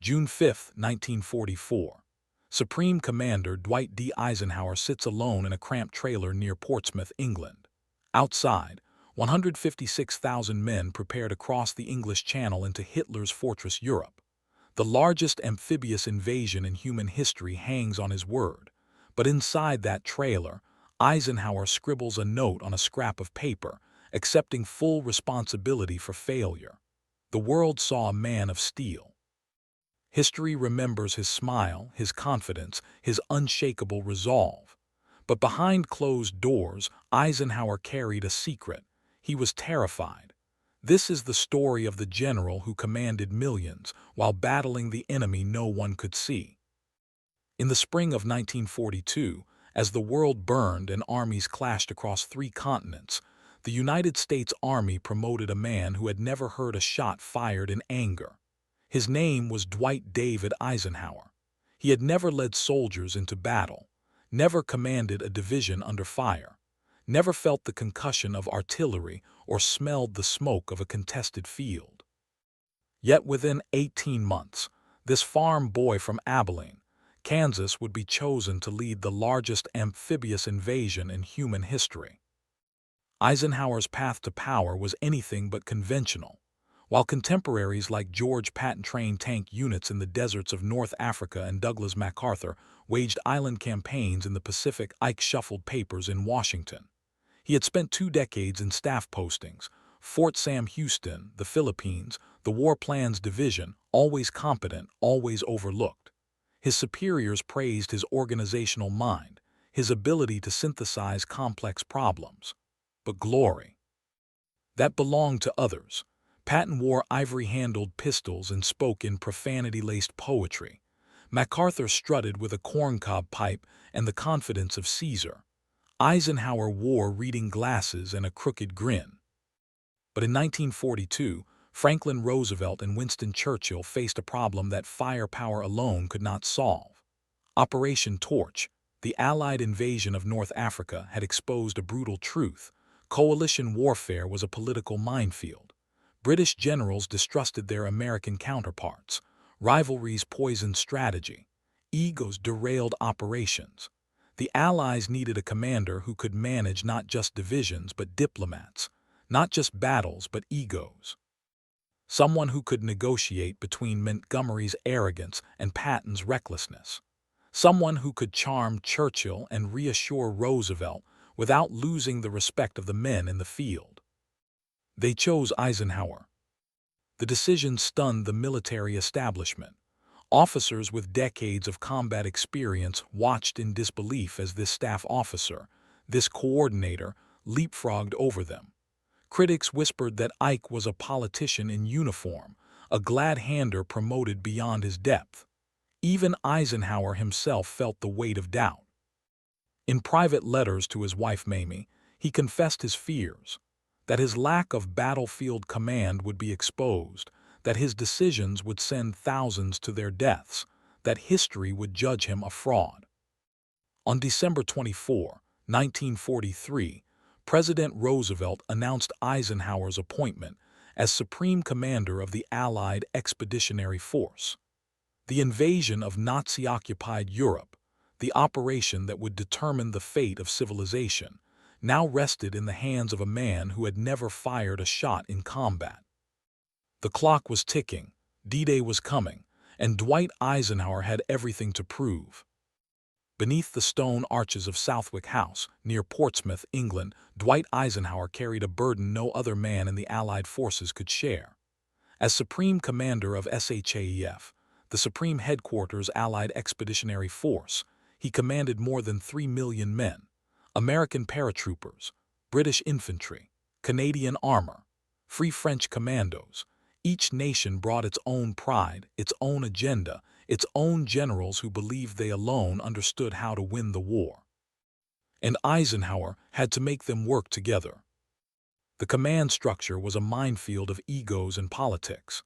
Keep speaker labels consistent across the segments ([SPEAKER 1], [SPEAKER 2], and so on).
[SPEAKER 1] June 5, 1944. Supreme Commander Dwight D. Eisenhower sits alone in a cramped trailer near Portsmouth, England. Outside, 156,000 men prepare to cross the English Channel into Hitler's fortress Europe. The largest amphibious invasion in human history hangs on his word. But inside that trailer, Eisenhower scribbles a note on a scrap of paper, accepting full responsibility for failure. The world saw a man of steel. History remembers his smile, his confidence, his unshakable resolve. But behind closed doors, Eisenhower carried a secret. He was terrified. This is the story of the general who commanded millions while battling the enemy no one could see. In the spring of 1942, as the world burned and armies clashed across 3 continents, the United States Army promoted a man who had never heard a shot fired in anger. His name was Dwight David Eisenhower. He had never led soldiers into battle, never commanded a division under fire, never felt the concussion of artillery or smelled the smoke of a contested field. Yet within 18 months, this farm boy from Abilene, Kansas, would be chosen to lead the largest amphibious invasion in human history. Eisenhower's path to power was anything but conventional. While contemporaries like George Patton trained tank units in the deserts of North Africa and Douglas MacArthur waged island campaigns in the Pacific, Ike shuffled papers in Washington. He had spent 2 decades in staff postings, Fort Sam Houston, the Philippines, the War Plans Division, always competent, always overlooked. His superiors praised his organizational mind, his ability to synthesize complex problems. But glory, that belonged to others. Patton wore ivory-handled pistols and spoke in profanity-laced poetry. MacArthur strutted with a corncob pipe and the confidence of Caesar. Eisenhower wore reading glasses and a crooked grin. But in 1942, Franklin Roosevelt and Winston Churchill faced a problem that firepower alone could not solve. Operation Torch, the Allied invasion of North Africa, had exposed a brutal truth. Coalition warfare was a political minefield. British generals distrusted their American counterparts. Rivalries poisoned strategy. Egos derailed operations. The Allies needed a commander who could manage not just divisions but diplomats, not just battles but egos. Someone who could negotiate between Montgomery's arrogance and Patton's recklessness. Someone who could charm Churchill and reassure Roosevelt without losing the respect of the men in the field. They chose Eisenhower. The decision stunned the military establishment. Officers with decades of combat experience watched in disbelief as this staff officer, this coordinator, leapfrogged over them. Critics whispered that Ike was a politician in uniform, a glad-hander promoted beyond his depth. Even Eisenhower himself felt the weight of doubt. In private letters to his wife Mamie, he confessed his fears, that his lack of battlefield command would be exposed, that his decisions would send thousands to their deaths, that history would judge him a fraud. On December 24, 1943, President Roosevelt announced Eisenhower's appointment as Supreme Commander of the Allied Expeditionary Force. The invasion of Nazi-occupied Europe, the operation that would determine the fate of civilization, now rested in the hands of a man who had never fired a shot in combat. The clock was ticking, D-Day was coming, and Dwight Eisenhower had everything to prove. Beneath the stone arches of Southwick House, near Portsmouth, England, Dwight Eisenhower carried a burden no other man in the Allied forces could share. As Supreme Commander of SHAEF, the Supreme Headquarters Allied Expeditionary Force, he commanded more than 3 million men. American paratroopers, British infantry, Canadian armor, Free French commandos. Each nation brought its own pride, its own agenda, its own generals who believed they alone understood how to win the war. And Eisenhower had to make them work together. The command structure was a minefield of egos and politics.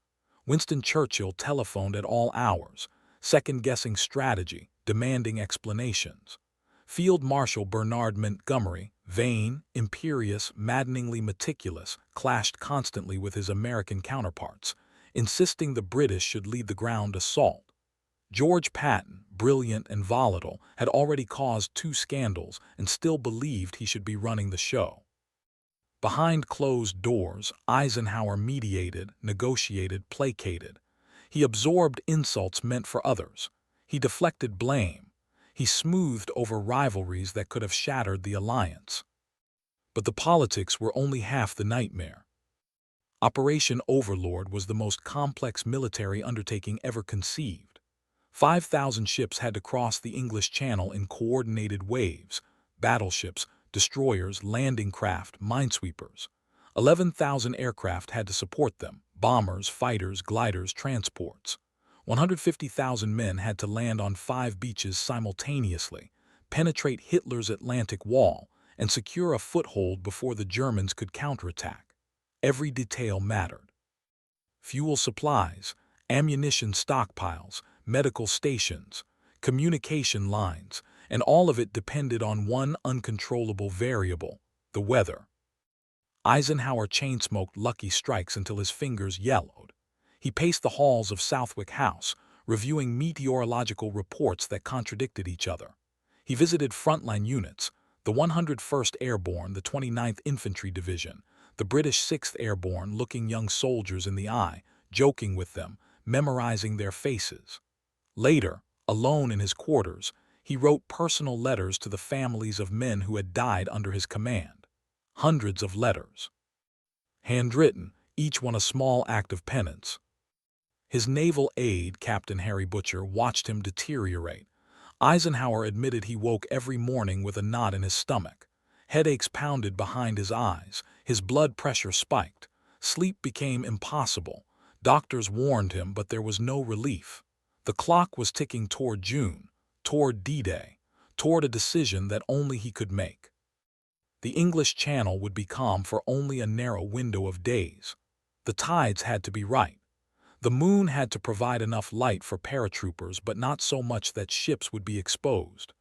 [SPEAKER 1] Winston Churchill telephoned at all hours, second-guessing strategy, demanding explanations. Field Marshal Bernard Montgomery, vain, imperious, maddeningly meticulous, clashed constantly with his American counterparts, insisting the British should lead the ground assault. George Patton, brilliant and volatile, had already caused 2 scandals and still believed he should be running the show. Behind closed doors, Eisenhower mediated, negotiated, placated. He absorbed insults meant for others. He deflected blame. He smoothed over rivalries that could have shattered the alliance. But the politics were only half the nightmare. Operation Overlord was the most complex military undertaking ever conceived. 5,000 ships had to cross the English Channel in coordinated waves: battleships, destroyers, landing craft, minesweepers. 11,000 aircraft had to support them: bombers, fighters, gliders, transports. 150,000 men had to land on 5 beaches simultaneously, penetrate Hitler's Atlantic Wall, and secure a foothold before the Germans could counterattack. Every detail mattered. Fuel supplies, ammunition stockpiles, medical stations, communication lines, and all of it depended on one uncontrollable variable: the weather. Eisenhower chain-smoked Lucky Strikes until his fingers yellowed. He paced the halls of Southwick House, reviewing meteorological reports that contradicted each other. He visited frontline units: the 101st Airborne, the 29th Infantry Division, the British 6th Airborne, looking young soldiers in the eye, joking with them, memorizing their faces. Later, alone in his quarters, he wrote personal letters to the families of men who had died under his command. Hundreds of letters. Handwritten, each one a small act of penance. His naval aide, Captain Harry Butcher, watched him deteriorate. Eisenhower admitted he woke every morning with a knot in his stomach. Headaches pounded behind his eyes. His blood pressure spiked. Sleep became impossible. Doctors warned him, but there was no relief. The clock was ticking toward June, toward D-Day, toward a decision that only he could make. The English Channel would be calm for only a narrow window of days. The tides had to be right. The moon had to provide enough light for paratroopers, but not so much that ships would be exposed.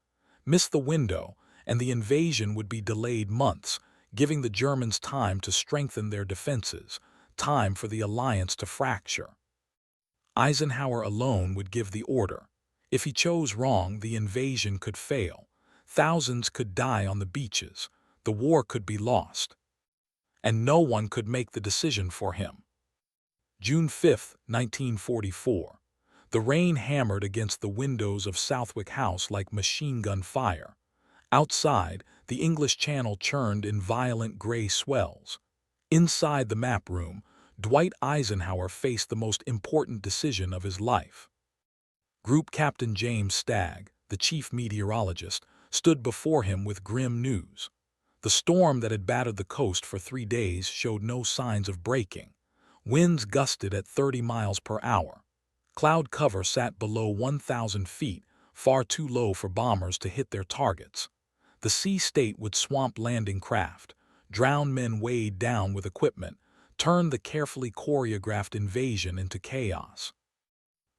[SPEAKER 1] Miss the window, and the invasion would be delayed months, giving the Germans time to strengthen their defenses, time for the alliance to fracture. Eisenhower alone would give the order. If he chose wrong, the invasion could fail. Thousands could die on the beaches. The war could be lost. And no one could make the decision for him. June 5, 1944. The rain hammered against the windows of Southwick House like machine gun fire. Outside, the English Channel churned in violent gray swells. Inside the map room, Dwight Eisenhower faced the most important decision of his life. Group Captain James Stagg, the chief meteorologist, stood before him with grim news. The storm that had battered the coast for 3 days showed no signs of breaking. Winds gusted at 30 miles per hour. Cloud cover sat below 1,000 feet, far too low for bombers to hit their targets. The sea state would swamp landing craft, drown men weighed down with equipment, turn the carefully choreographed invasion into chaos.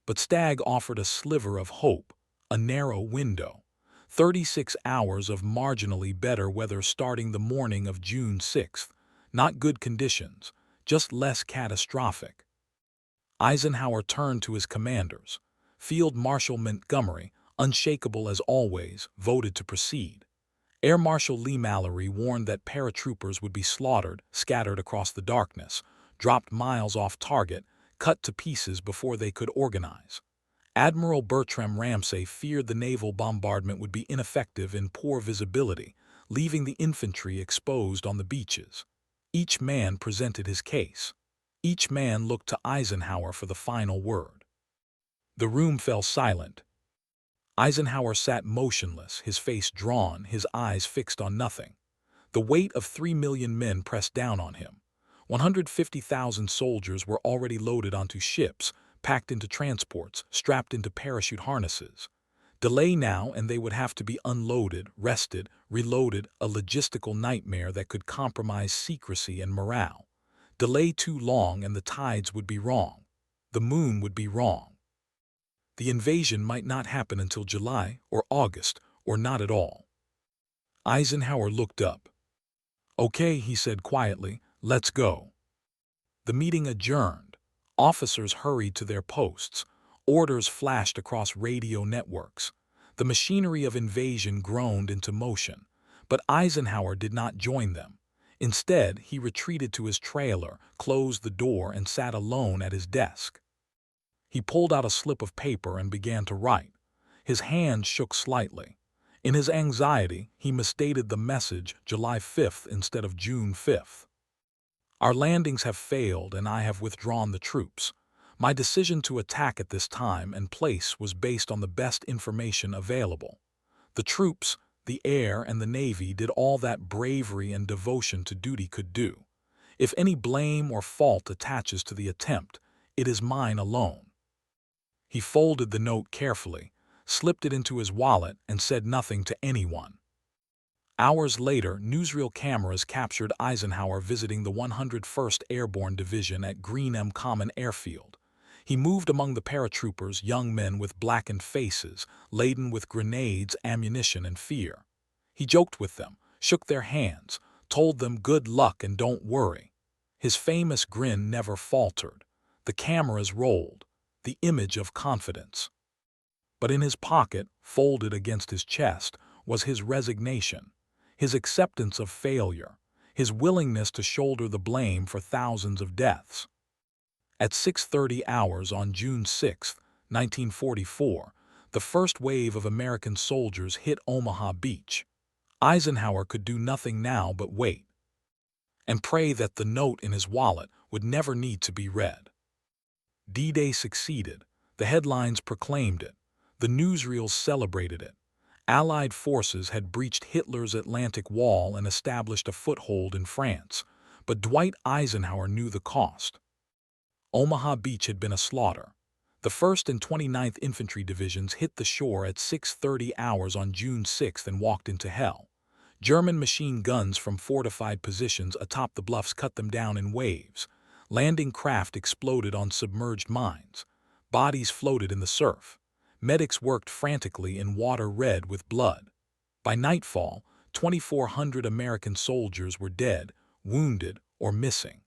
[SPEAKER 1] But Stagg offered a sliver of hope, a narrow window. 36 hours of marginally better weather starting the morning of June 6th. Not good conditions, just less catastrophic. Eisenhower turned to his commanders. Field Marshal Montgomery, unshakable as always, voted to proceed. Air Marshal Lee Mallory warned that paratroopers would be slaughtered, scattered across the darkness, dropped miles off target, cut to pieces before they could organize. Admiral Bertram Ramsay feared the naval bombardment would be ineffective in poor visibility, leaving the infantry exposed on the beaches. Each man presented his case. Each man looked to Eisenhower for the final word. The room fell silent. Eisenhower sat motionless, his face drawn, his eyes fixed on nothing. The weight of 3 million men pressed down on him. 150,000 soldiers were already loaded onto ships, packed into transports, strapped into parachute harnesses. Delay now and they would have to be unloaded, rested, reloaded, a logistical nightmare that could compromise secrecy and morale. Delay too long and the tides would be wrong. The moon would be wrong. The invasion might not happen until July or August, or not at all. Eisenhower looked up. "Okay," he said quietly, "let's go." The meeting adjourned. Officers hurried to their posts. Orders flashed across radio networks. The machinery of invasion groaned into motion. But Eisenhower did not join them. Instead, he retreated to his trailer, closed the door, and sat alone at his desk. He pulled out a slip of paper and began to write. His hand shook slightly. In his anxiety, he misdated the message July 5th instead of June 5th. Our landings have failed and I have withdrawn the troops. My decision to attack at this time and place was based on the best information available. The troops, the air, and the Navy did all that bravery and devotion to duty could do. If any blame or fault attaches to the attempt, it is mine alone. He folded the note carefully, slipped it into his wallet, and said nothing to anyone. Hours later, newsreel cameras captured Eisenhower visiting the 101st Airborne Division at Green M Common Airfield. He moved among the paratroopers, young men with blackened faces, laden with grenades, ammunition, and fear. He joked with them, shook their hands, told them good luck and don't worry. His famous grin never faltered. The cameras rolled, the image of confidence. But in his pocket, folded against his chest, was his resignation, his acceptance of failure, his willingness to shoulder the blame for thousands of deaths. At 6:30 hours on June 6, 1944, the first wave of American soldiers hit Omaha Beach. Eisenhower could do nothing now but wait and pray that the note in his wallet would never need to be read. D-Day succeeded. The headlines proclaimed it. The newsreels celebrated it. Allied forces had breached Hitler's Atlantic Wall and established a foothold in France, but Dwight Eisenhower knew the cost. Omaha Beach had been a slaughter. The 1st and 29th Infantry Divisions hit the shore at 6:30 hours on June 6 and walked into hell. German machine guns from fortified positions atop the bluffs cut them down in waves. Landing craft exploded on submerged mines. Bodies floated in the surf. Medics worked frantically in water red with blood. By nightfall, 2,400 American soldiers were dead, wounded, or missing.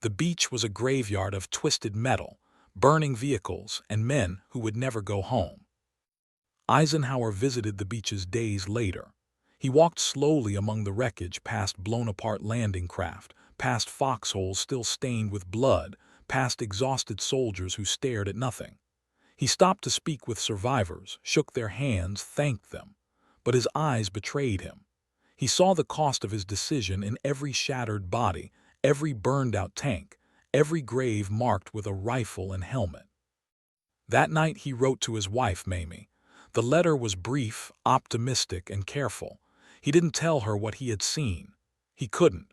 [SPEAKER 1] The beach was a graveyard of twisted metal, burning vehicles, and men who would never go home. Eisenhower visited the beaches days later. He walked slowly among the wreckage, past blown-apart landing craft, past foxholes still stained with blood, past exhausted soldiers who stared at nothing. He stopped to speak with survivors, shook their hands, thanked them. But his eyes betrayed him. He saw the cost of his decision in every shattered body, every burned-out tank, every grave marked with a rifle and helmet. That night he wrote to his wife, Mamie. The letter was brief, optimistic, and careful. He didn't tell her what he had seen. He couldn't.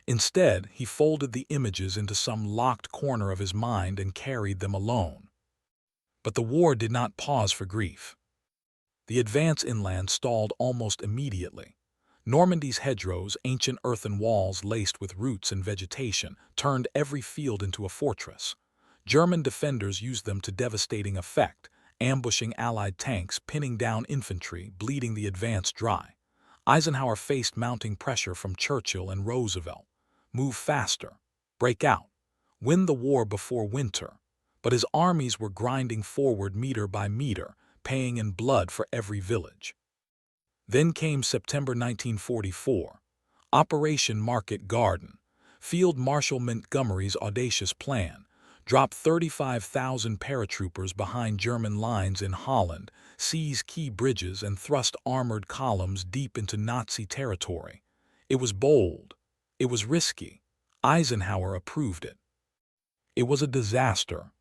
[SPEAKER 1] Instead, he folded the images into some locked corner of his mind and carried them alone. But the war did not pause for grief. The advance inland stalled almost immediately. Normandy's hedgerows, ancient earthen walls laced with roots and vegetation, turned every field into a fortress. German defenders used them to devastating effect, ambushing Allied tanks, pinning down infantry, bleeding the advance dry. Eisenhower faced mounting pressure from Churchill and Roosevelt. Move faster. Break out. Win the war before winter. But his armies were grinding forward meter by meter, paying in blood for every village. Then came September 1944. Operation Market Garden. Field Marshal Montgomery's audacious plan. Drop 35,000 paratroopers behind German lines in Holland, seize key bridges, and thrust armored columns deep into Nazi territory. It was bold. It was risky. Eisenhower approved it. It was a disaster.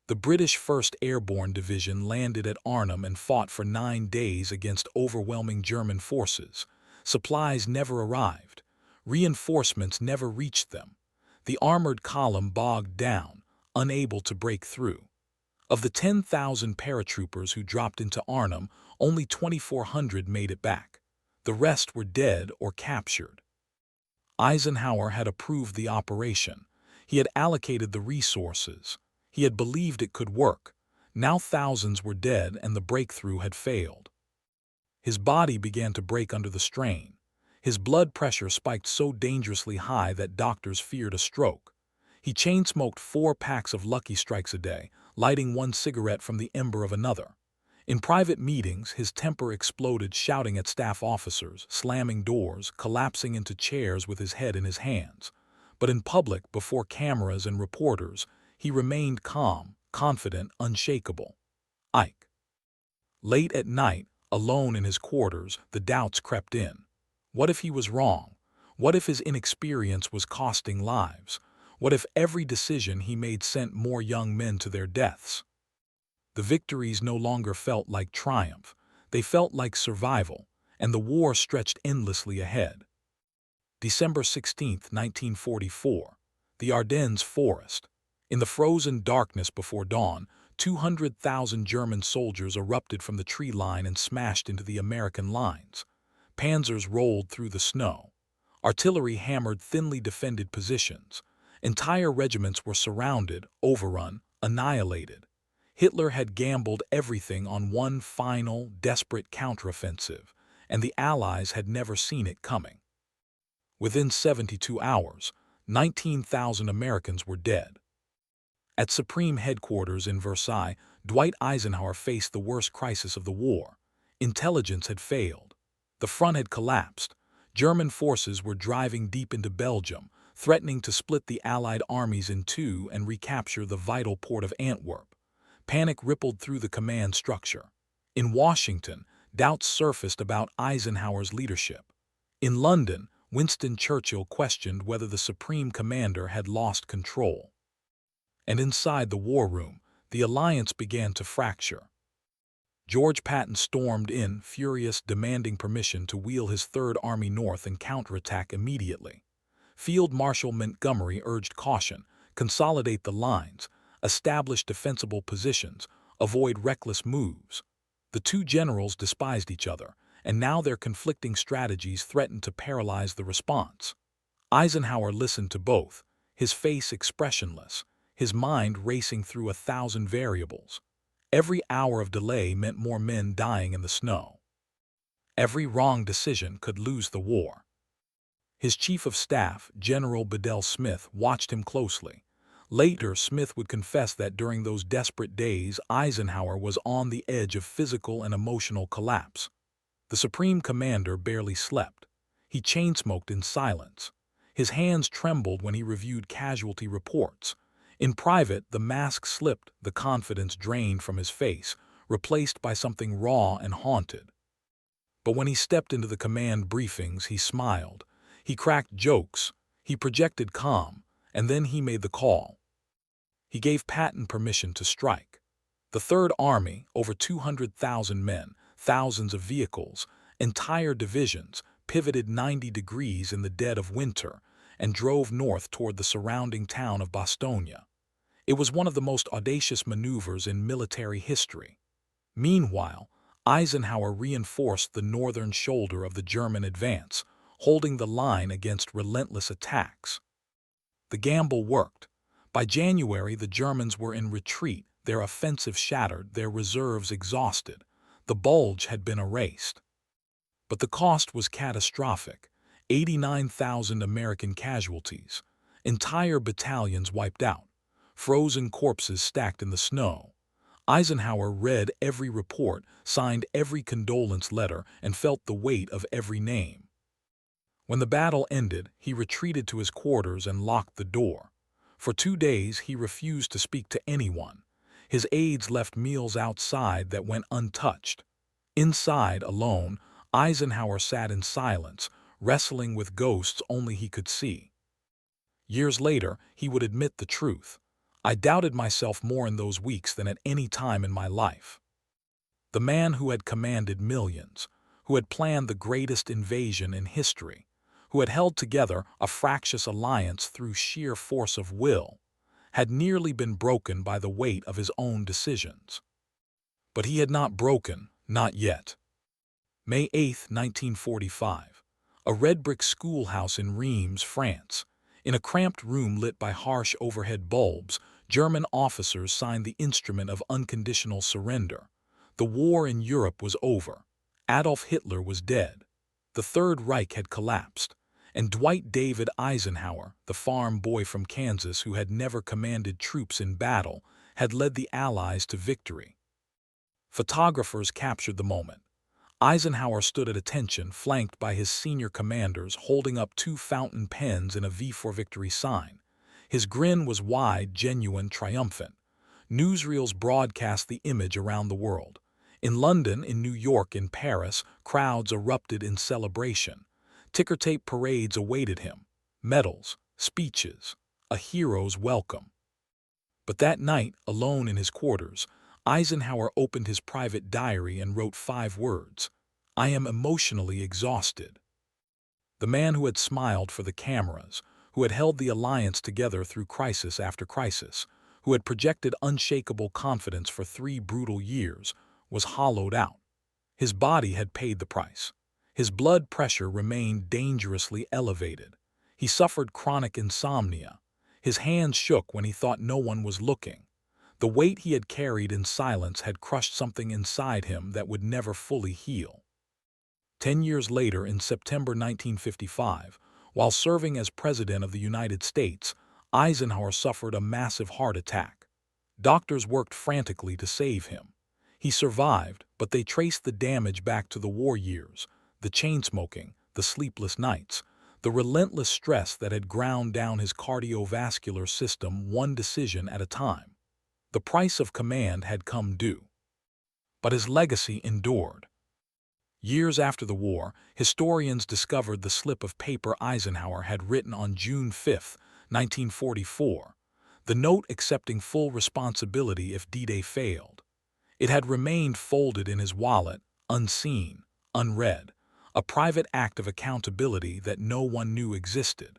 [SPEAKER 1] The British 1st Airborne Division landed at Arnhem and fought for 9 days against overwhelming German forces. Supplies never arrived. Reinforcements never reached them. The armored column bogged down, unable to break through. Of the 10,000 paratroopers who dropped into Arnhem, only 2,400 made it back. The rest were dead or captured. Eisenhower had approved the operation. He had allocated the resources. He had believed it could work. Now thousands were dead and the breakthrough had failed. His body began to break under the strain. His blood pressure spiked so dangerously high that doctors feared a stroke. He chain-smoked 4 packs of Lucky Strikes a day, lighting one cigarette from the ember of another. In private meetings, his temper exploded, shouting at staff officers, slamming doors, collapsing into chairs with his head in his hands. But in public, before cameras and reporters, he remained calm, confident, unshakable. Ike. Late at night, alone in his quarters, the doubts crept in. What if he was wrong? What if his inexperience was costing lives? What if every decision he made sent more young men to their deaths? The victories no longer felt like triumph. They felt like survival, and the war stretched endlessly ahead. December 16, 1944. The Ardennes Forest. In the frozen darkness before dawn, 200,000 German soldiers erupted from the tree line and smashed into the American lines. Panzers rolled through the snow. Artillery hammered thinly defended positions. Entire regiments were surrounded, overrun, annihilated. Hitler had gambled everything on one final, desperate counteroffensive, and the Allies had never seen it coming. Within 72 hours, 19,000 Americans were dead. At Supreme Headquarters in Versailles, Dwight Eisenhower faced the worst crisis of the war. Intelligence had failed. The front had collapsed. German forces were driving deep into Belgium, threatening to split the Allied armies in two and recapture the vital port of Antwerp. Panic rippled through the command structure. In Washington, doubts surfaced about Eisenhower's leadership. In London, Winston Churchill questioned whether the Supreme Commander had lost control. And inside the war room, the alliance began to fracture. George Patton stormed in, furious, demanding permission to wheel his Third Army north and counterattack immediately. Field Marshal Montgomery urged caution, consolidate the lines, establish defensible positions, avoid reckless moves. The two generals despised each other, and now their conflicting strategies threatened to paralyze the response. Eisenhower listened to both, his face expressionless, his mind racing through 1,000 variables. Every hour of delay meant more men dying in the snow. Every wrong decision could lose the war. His chief of staff, General Bedell Smith, watched him closely. Later, Smith would confess that during those desperate days, Eisenhower was on the edge of physical and emotional collapse. The Supreme Commander barely slept. He chain-smoked in silence. His hands trembled when he reviewed casualty reports. In private, the mask slipped, the confidence drained from his face, replaced by something raw and haunted. But when he stepped into the command briefings, he smiled. He cracked jokes. He projected calm. And then he made the call. He gave Patton permission to strike. The Third Army, over 200,000 men, thousands of vehicles, entire divisions, pivoted 90 degrees in the dead of winter and drove north toward the surrounding town of Bastogne. It was one of the most audacious maneuvers in military history. Meanwhile, Eisenhower reinforced the northern shoulder of the German advance, holding the line against relentless attacks. The gamble worked. By January, the Germans were in retreat, their offensive shattered, their reserves exhausted. The bulge had been erased. But the cost was catastrophic. 89,000 American casualties. Entire battalions wiped out. Frozen corpses stacked in the snow. Eisenhower read every report, signed every condolence letter, and felt the weight of every name. When the battle ended, he retreated to his quarters and locked the door. For 2 days, he refused to speak to anyone. His aides left meals outside that went untouched. Inside, alone, Eisenhower sat in silence, wrestling with ghosts only he could see. Years later, he would admit the truth. I doubted myself more in those weeks than at any time in my life. The man who had commanded millions, who had planned the greatest invasion in history, who had held together a fractious alliance through sheer force of will, had nearly been broken by the weight of his own decisions. But he had not broken, not yet. May 8, 1945. A red brick schoolhouse in Reims, France. In a cramped room lit by harsh overhead bulbs, German officers signed the instrument of unconditional surrender. The war in Europe was over. Adolf Hitler was dead. The Third Reich had collapsed. And Dwight David Eisenhower, the farm boy from Kansas who had never commanded troops in battle, had led the Allies to victory. Photographers captured the moment. Eisenhower stood at attention, flanked by his senior commanders holding up two fountain pens in a V for Victory sign. His grin was wide, genuine, triumphant. Newsreels broadcast the image around the world. In London, in New York, in Paris, crowds erupted in celebration. Ticker-tape parades awaited him. Medals, speeches, a hero's welcome. But that night, alone in his quarters, Eisenhower opened his private diary and wrote 5 words: "I am emotionally exhausted." The man who had smiled for the cameras, who had held the alliance together through crisis after crisis, who had projected unshakable confidence for 3 brutal years, was hollowed out. His body had paid the price. His blood pressure remained dangerously elevated. He suffered chronic insomnia. His hands shook when he thought no one was looking. The weight he had carried in silence had crushed something inside him that would never fully heal. 10 years later, in September 1955, while serving as President of the United States, Eisenhower suffered a massive heart attack. Doctors worked frantically to save him. He survived, but they traced the damage back to the war years, the chain-smoking, the sleepless nights, the relentless stress that had ground down his cardiovascular system one decision at a time. The price of command had come due. But his legacy endured. Years after the war, historians discovered the slip of paper Eisenhower had written on June 5, 1944, the note accepting full responsibility if D-Day failed. It had remained folded in his wallet, unseen, unread, a private act of accountability that no one knew existed.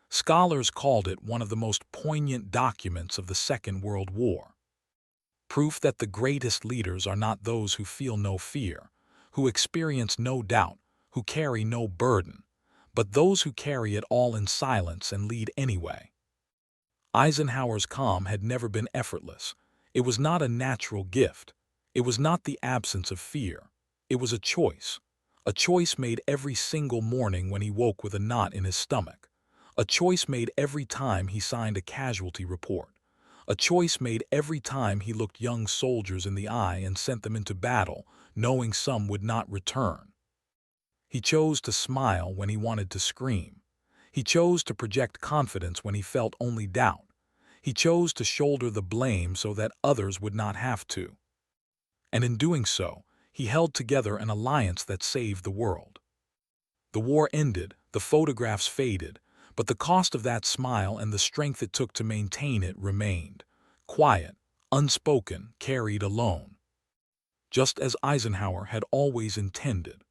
[SPEAKER 1] Scholars called it one of the most poignant documents of the Second World War. Proof that the greatest leaders are not those who feel no fear, who experience no doubt, who carry no burden, but those who carry it all in silence and lead anyway. Eisenhower's calm had never been effortless. It was not a natural gift. It was not the absence of fear. It was a choice made every single morning when he woke with a knot in his stomach, a choice made every time he signed a casualty report, a choice made every time he looked young soldiers in the eye and sent them into battle, knowing some would not return. He chose to smile when he wanted to scream. He chose to project confidence when he felt only doubt. He chose to shoulder the blame so that others would not have to. And in doing so, he held together an alliance that saved the world. The war ended, the photographs faded, but the cost of that smile and the strength it took to maintain it remained. Quiet, unspoken, carried alone. Just as Eisenhower had always intended.